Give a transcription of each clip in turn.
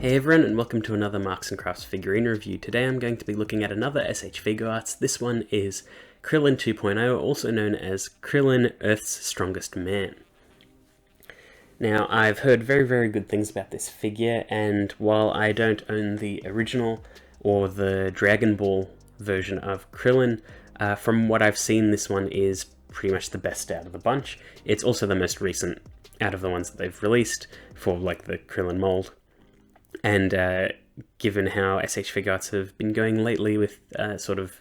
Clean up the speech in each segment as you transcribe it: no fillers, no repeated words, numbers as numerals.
Hey everyone, and welcome to another Marks & Crafts figurine review. Today I'm going to be looking at another S.H.Figuarts. This one is Krillin 2.0, also known as Krillin, Earth's Strongest Man. Now, I've heard very good things about this figure, and while I don't own the original or the Dragon Ball version of Krillin, from what I've seen, this one is pretty much the best out of the bunch. It's also the most recent out of the ones that they've released for like the Krillin mold. And given how S.H.Figuarts have been going lately with sort of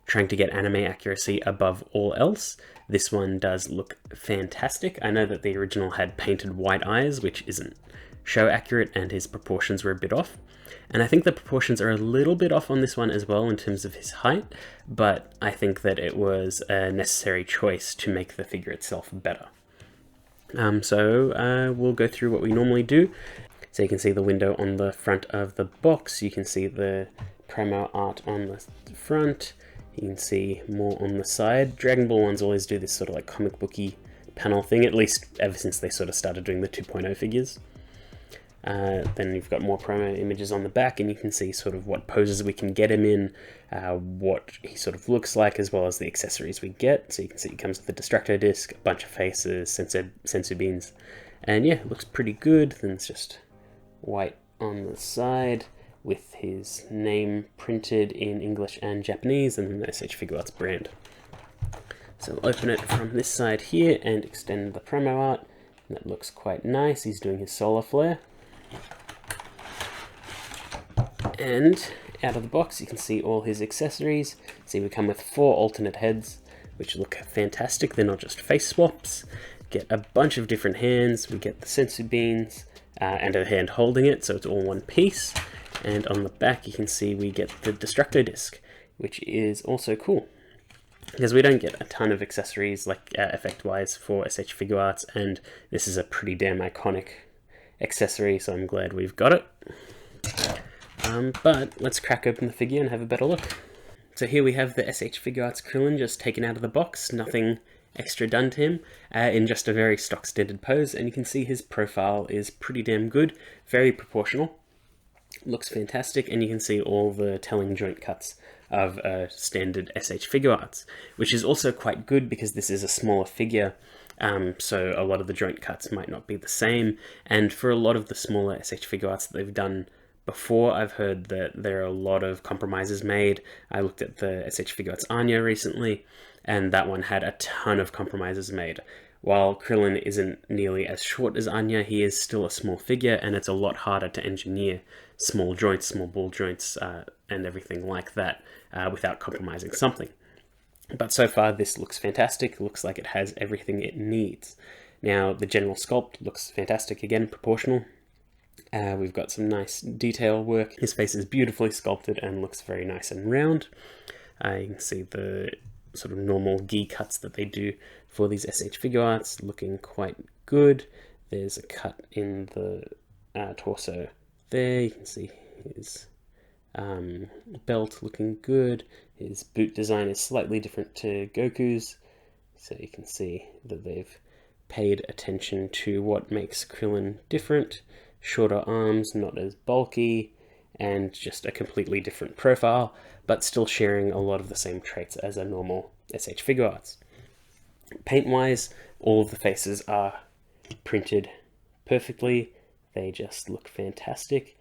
trying to get anime accuracy above all else, this one does look fantastic. I know that the original had painted white eyes, which isn't show accurate, and his proportions were a bit off. And I think the proportions are a little bit off on this one as well in terms of his height, but I think that it was a necessary choice to make the figure itself better. So we'll go through what we normally do. So you can see the window on the front of the box, you can see the promo art on the front, you can see more on the side. Dragon Ball ones always do this sort of like comic booky panel thing, at least ever since they sort of started doing the 2.0 figures. Then you've got more promo images on the back, and you can see sort of what poses we can get him in, what he sort of looks like, as well as the accessories we get. So you can see it comes with a Destructo disc, a bunch of faces, sensu beans, and yeah, it looks pretty good. Then it's just white on the side with his name printed in English and Japanese, and the S.H.Figuarts brand. So we'll open it from this side here and extend the promo art, and that looks quite nice. He's doing his solar flare. And out of the box you can see all his accessories. See, we come with 4 alternate heads, which look fantastic. They're not just face swaps. Get a bunch of different hands. We get the sensu beans, and a hand holding it, so it's all one piece. And on the back you can see we get the Destructo disc, which is also cool, because we don't get a ton of accessories like effect-wise for S.H.Figuarts, and this is a pretty damn iconic accessory, so I'm glad we've got it. But let's crack open the figure and have a better look. So here we have the S.H.Figuarts Krillin just taken out of the box, nothing extra done to him, in just a very stock standard pose, and you can see his profile is pretty damn good, very proportional, looks fantastic, and you can see all the telling joint cuts of standard S.H.Figuarts, which is also quite good because this is a smaller figure, so a lot of the joint cuts might not be the same, and for a lot of the smaller S.H.Figuarts that they've done before, I've heard that there are a lot of compromises made. I looked at the S.H.Figuarts Anya recently, and that one had a ton of compromises made. While Krillin isn't nearly as short as Anya, he is still a small figure, and it's a lot harder to engineer small joints, small ball joints, and everything like that without compromising something. But so far this looks fantastic. It looks like it has everything it needs. Now the general sculpt looks fantastic, again proportional. We've got some nice detail work. His face is beautifully sculpted and looks very nice and round. You can see the sort of normal gi cuts that they do for these S.H.Figuarts looking quite good. There's a cut in the torso there. You can see his belt looking good. His boot design is slightly different to Goku's, so you can see that they've paid attention to what makes Krillin different. Shorter arms, not as bulky, and just a completely different profile, but still sharing a lot of the same traits as a normal S.H.Figuarts. Paint-wise, all of the faces are printed perfectly. They just look fantastic.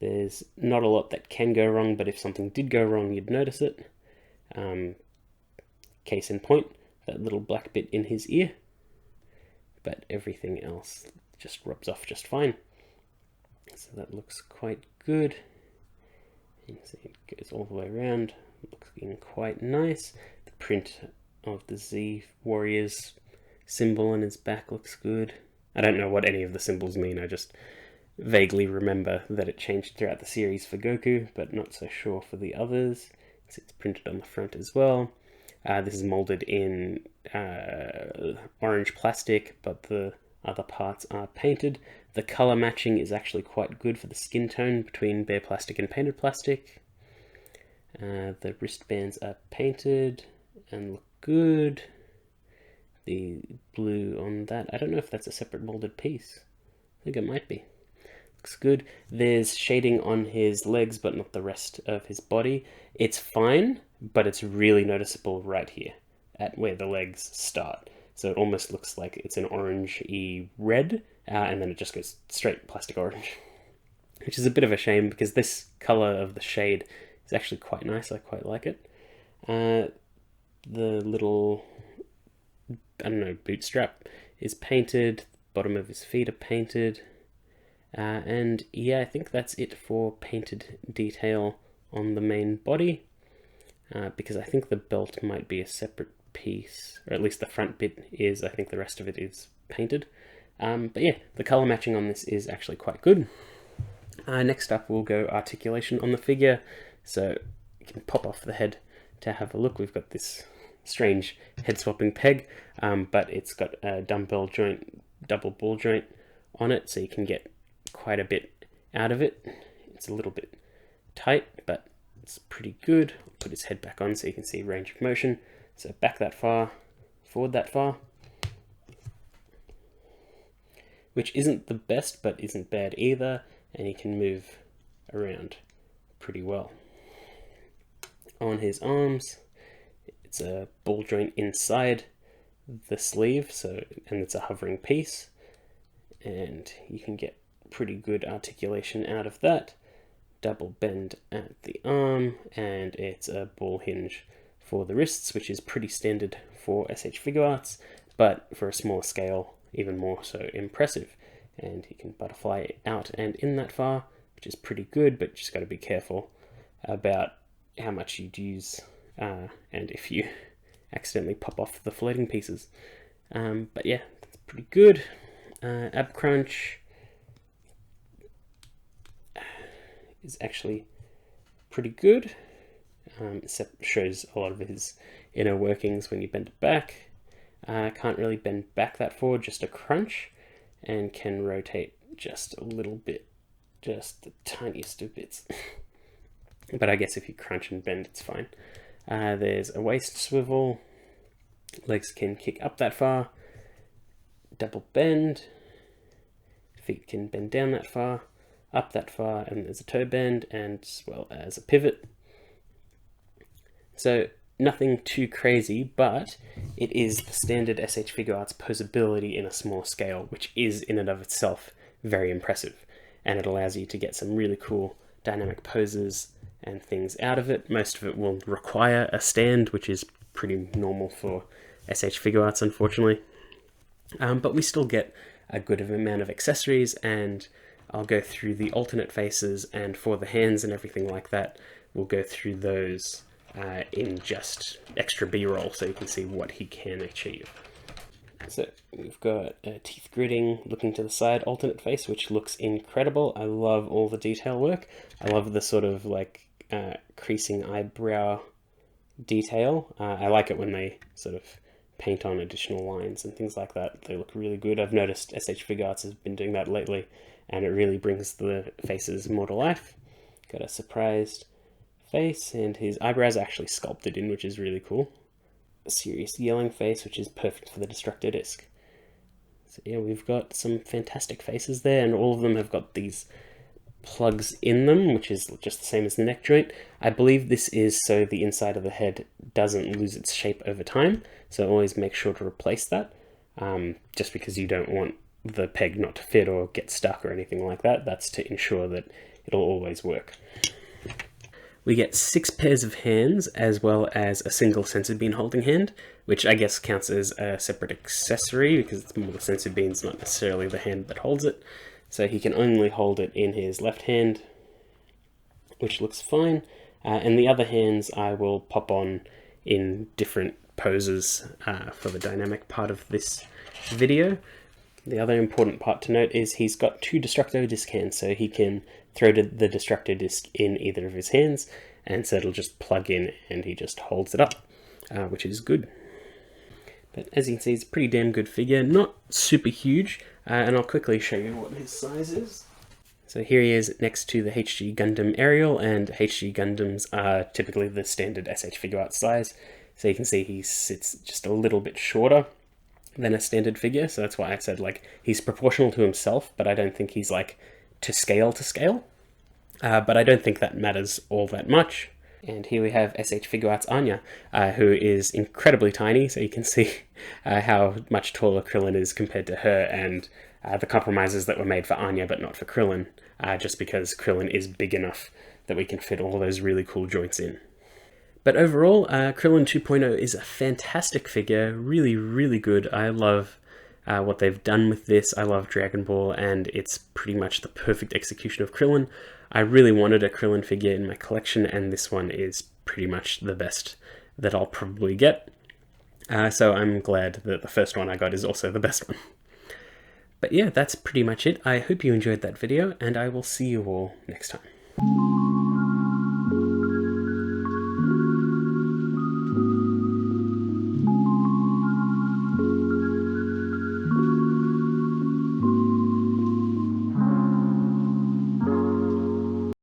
There's not a lot that can go wrong, but if something did go wrong, you'd notice it. Case in point, that little black bit in his ear. But everything else just rubs off just fine. So that looks quite good. You can see it goes all the way around, looking quite nice. The print of the Z Warriors symbol on his back looks good. I don't know what any of the symbols mean, I just vaguely remember that it changed throughout the series for Goku, but not so sure for the others. So it's printed on the front as well. This is molded in orange plastic, but the other parts are painted. The color matching is actually quite good for the skin tone between bare plastic and painted plastic. The wristbands are painted and look good. The blue on that, I don't know if that's a separate molded piece. I think it might be. looks good. There's shading on his legs, but not the rest of his body. It's fine, but it's really noticeable right here at where the legs start. So it almost looks like it's an orangey red, and then it just goes straight plastic orange, which is a bit of a shame because this color of the shade is actually quite nice. I quite like it. The little, I don't know, bootstrap is painted. Bottom of his feet are painted. And yeah, I think that's it for painted detail on the main body, because I think the belt might be a separate piece, or at least the front bit is. I think the rest of it is painted. But yeah, the color matching on this is actually quite good. Next up, we'll go articulation on the figure. So you can pop off the head to have a look. We've got this strange head swapping peg, but it's got a dumbbell joint, double ball joint on it, so you can get quite a bit out of it. It's a little bit tight, but it's pretty good. I'll put his head back on so you can see range of motion. So back that far, forward that far, which isn't the best, but isn't bad either, and he can move around pretty well. On his arms, it's a ball joint inside the sleeve, and it's a hovering piece, and you can get pretty good articulation out of that. Double bend at the arm, and it's a ball hinge for the wrists, which is pretty standard for S.H.Figuarts, but for a small scale, even more so impressive. And you can butterfly out and in that far, which is pretty good, but just got to be careful about how much you'd use, and if you accidentally pop off the floating pieces. But yeah, that's pretty good. Ab crunch is actually pretty good. Shows a lot of his inner workings when you bend it back. Can't really bend back that forward, just a crunch, and can rotate just a little bit, just the tiniest of bits. But I guess if you crunch and bend, it's fine. There's a waist swivel. Legs can kick up that far. Double bend. Feet can bend down that far, up that far, and there's a toe bend, and as well as a pivot. So nothing too crazy, but it is the standard S.H.Figuarts posability in a small scale, which is in and of itself very impressive. And it allows you to get some really cool dynamic poses and things out of it. Most of it will require a stand, which is pretty normal for S.H.Figuarts, unfortunately. But we still get a good amount of accessories, and I'll go through the alternate faces, and for the hands and everything like that, we'll go through those in just extra B-roll so you can see what he can achieve. So we've got a teeth gritting, looking to the side alternate face, which looks incredible. I love all the detail work. I love the sort of like creasing eyebrow detail. I like it when they sort of paint on additional lines and things like that. They look really good. I've noticed S.H.Figuarts has been doing that lately, and it really brings the faces more to life. Got a surprised face, and his eyebrows are actually sculpted in, which is really cool. A serious yelling face, which is perfect for the Destructo disc. So yeah, we've got some fantastic faces there, and all of them have got these plugs in them, which is just the same as the neck joint. I believe this is so the inside of the head doesn't lose its shape over time, so always make sure to replace that, just because you don't want the peg not to fit or get stuck or anything like that. That's to ensure that it'll always work. We get 6 pairs of hands, as well as a single sensor bean holding hand, which I guess counts as a separate accessory because it's more the sensor bean's not necessarily the hand that holds it. So he can only hold it in his left hand, which looks fine. And the other hands I will pop on in different poses for the dynamic part of this video. The other important part to note is he's got 2 Destructo disc hands, so he can throw the Destructo disc in either of his hands, and so it'll just plug in and he just holds it up, which is good. But as you can see, it's a pretty damn good figure, not super huge, and I'll quickly show you what his size is. So here he is next to the HG Gundam Aerial, and HG Gundams are typically the standard S.H.Figuarts size, so you can see he sits just a little bit shorter than a standard figure, so that's why I said like he's proportional to himself, but I don't think he's like to scale, but I don't think that matters all that much. And here we have S.H.Figuarts Anya, who is incredibly tiny, so you can see how much taller Krillin is compared to her, and the compromises that were made for Anya but not for Krillin, just because Krillin is big enough that we can fit all those really cool joints in. But overall, Krillin 2.0 is a fantastic figure, really, really good. I love what they've done with this. I love Dragon Ball, and it's pretty much the perfect execution of Krillin. I really wanted a Krillin figure in my collection, and this one is pretty much the best that I'll probably get. So I'm glad that the first one I got is also the best one. But yeah, that's pretty much it. I hope you enjoyed that video, and I will see you all next time.